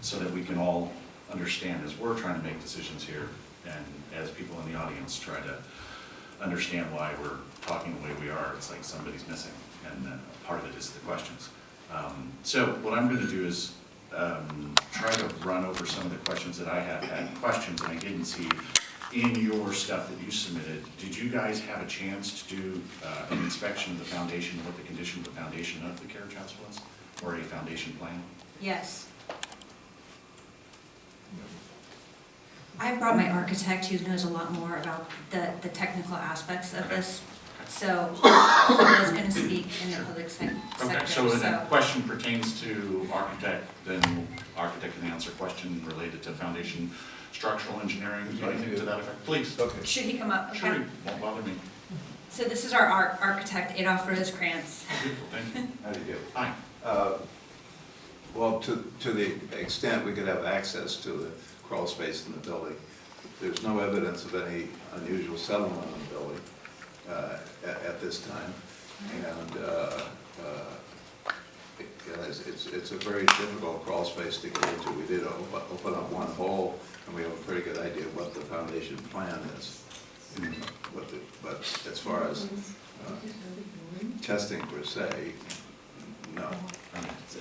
so that we can all understand as we're trying to make decisions here, and as people in the audience try to understand why we're talking the way we are. It's like somebody's missing, and part of it is the questions. So what I'm going to do is try to run over some of the questions that I have had questions, and I didn't see in your stuff that you submitted. Did you guys have a chance to do an inspection of the foundation, what the condition of the foundation of the carriage house was, or a foundation plan? Yes. I've brought my architect who knows a lot more about the technical aspects of this, so I was going to speak in the public sector. Okay, so when a question pertains to architect, then architect can answer a question related to foundation structural engineering, anything to that effect, please. Okay. Should he come up? Okay. Sure, won't bother me. So this is our architect, Adolph Rosecrans. Beautiful, thank you. How do you do? Hi. Well, to the extent we could have access to the crawl space in the building, there's no evidence of any unusual settlement in the building at this time. And it's a very difficult crawl space to get into. We did open up one hole, and we have a pretty good idea of what the foundation plan is. But as far as testing per se, no.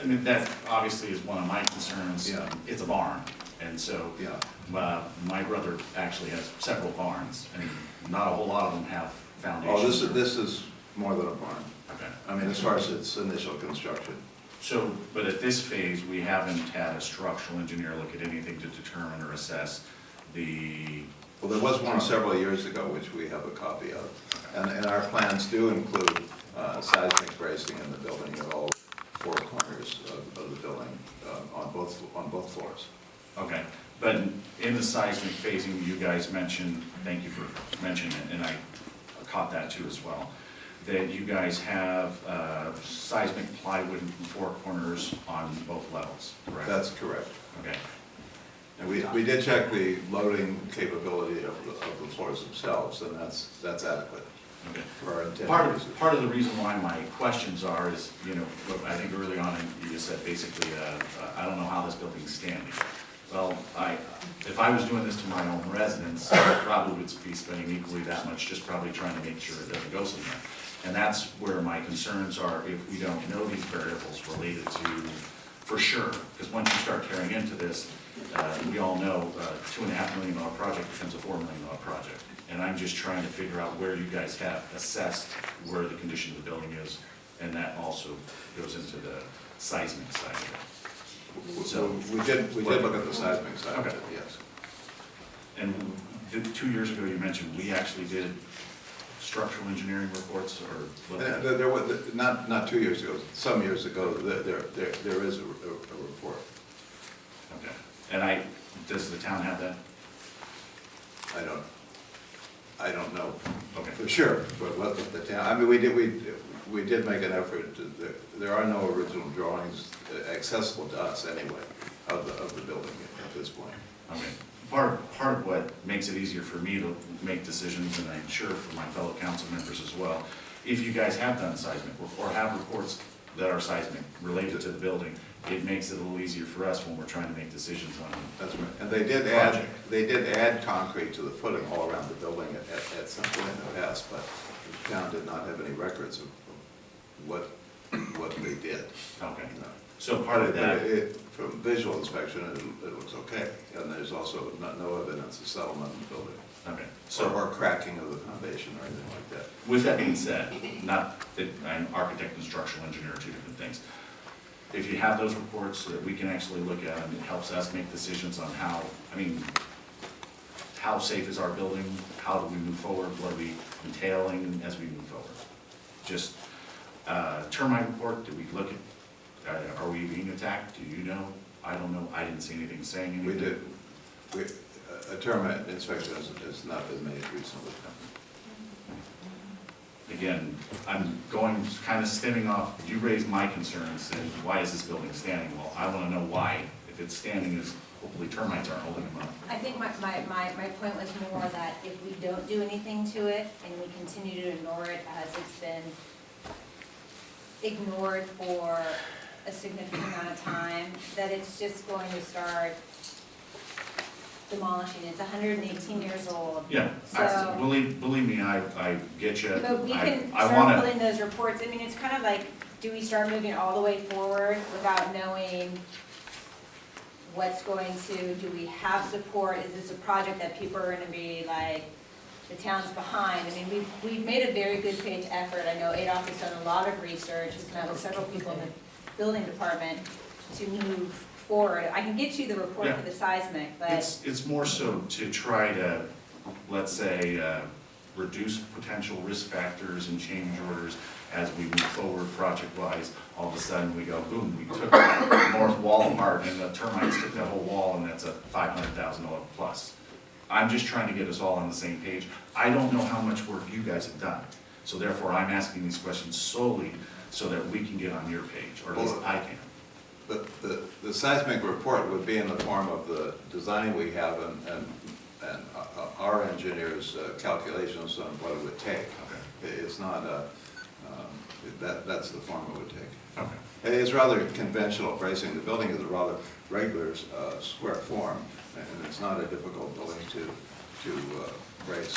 I mean, that obviously is one of my concerns. Yeah. It's a barn, and so Yeah. my brother actually has several barns, and not a whole lot of them have foundations. Oh, this is more than a barn. Okay. I mean, as far as its initial construction. So, but at this phase, we haven't had a structural engineer look at anything to determine or assess the. Well, there was one several years ago, which we have a copy of. And our plans do include seismic bracing in the building at all four corners of the building on both floors. Okay, but in the seismic phasing, you guys mentioned, thank you for mentioning it, and I caught that too as well, that you guys have seismic plywood in four corners on both levels, correct? That's correct. Okay. And we did check the loading capability of the floors themselves, and that's adequate Okay. for our intended usage. Part of the reason why my questions are is, you know, I think early on you just said basically, I don't know how this building's standing. Well, if I was doing this to my own residence, I probably would be spending equally that much, just probably trying to make sure it doesn't go somewhere. And that's where my concerns are if we don't know these variables related to, for sure, because once you start tearing into this, we all know $2.5 million project becomes a $4 million project. And I'm just trying to figure out where you guys have assessed where the condition of the building is, and that also goes into the seismic side of it. So we did look at the seismic side of it, Okay. yes. And 2 years ago, you mentioned we actually did structural engineering reports, or? There was, not 2 years ago, some years ago, there is a report. Okay. And does the town have that? I don't know Okay. for sure, but what the town, I mean, we did make an effort there are no original drawings accessible to us anyway of the building at this point. Okay. Part of what makes it easier for me to make decisions, and I'm sure for my fellow council members as well, if you guys have done seismic or have reports that are seismic related to the building, it makes it a little easier for us when we're trying to make decisions on. That's right. And they did add concrete to the footing all around the building at some point in the past, but the town did not have any records of what they did. Okay. No. So part of that. From visual inspection, it looks okay, and there's also no evidence of settlement in the building. Okay. So Or cracking of the foundation or anything like that. with that being said, not that I'm architect and structural engineer are two different things. If you have those reports so that we can actually look at them, it helps us make decisions on how safe is our building, how do we move forward, what are we entailing as we move forward. Just termite report, did we look at, are we being attacked? Do you know? I don't know. I didn't see anything saying anything. We did. A termite inspection has not been made recently. Again, I'm going, kind of stemming off, you raised my concerns, and why is this building standing? Well, I want to know why. If it's standing, is hopefully termites aren't holding them up. I think my point was more that if we don't do anything to it and we continue to ignore it as it's been ignored for a significant amount of time, that it's just going to start demolishing. It's 118 years old. Yeah, So- believe me, I get you. But we can I start wanna, pulling those reports. I mean, it's kind of like, do we start moving all the way forward without knowing what's going to, do we have support? Is this a project that people are gonna be like, the town's behind? I mean, we've made a very good faith effort. I know ADOC has done a lot of research, has met with several people in the building department to move forward. I can get you the report Yeah. for the seismic, but it's more so to try to, let's say, reduce potential risk factors and change orders as we move forward project-wise. All of a sudden, we go, boom, we took the north wall apart, and the termites took that whole wall, and that's a $500,000 plus. I'm just trying to get us all on the same page. I don't know how much work you guys have done, so therefore, I'm asking these questions solely so that we can get on your page, or at least I can. But the seismic report would be in the form of the design we have and our engineers' calculations on what it would take. Okay. It's not a, that's the form it would take. Okay. It's rather conventional bracing. The building is a rather regular square form, and it's not a difficult building to brace.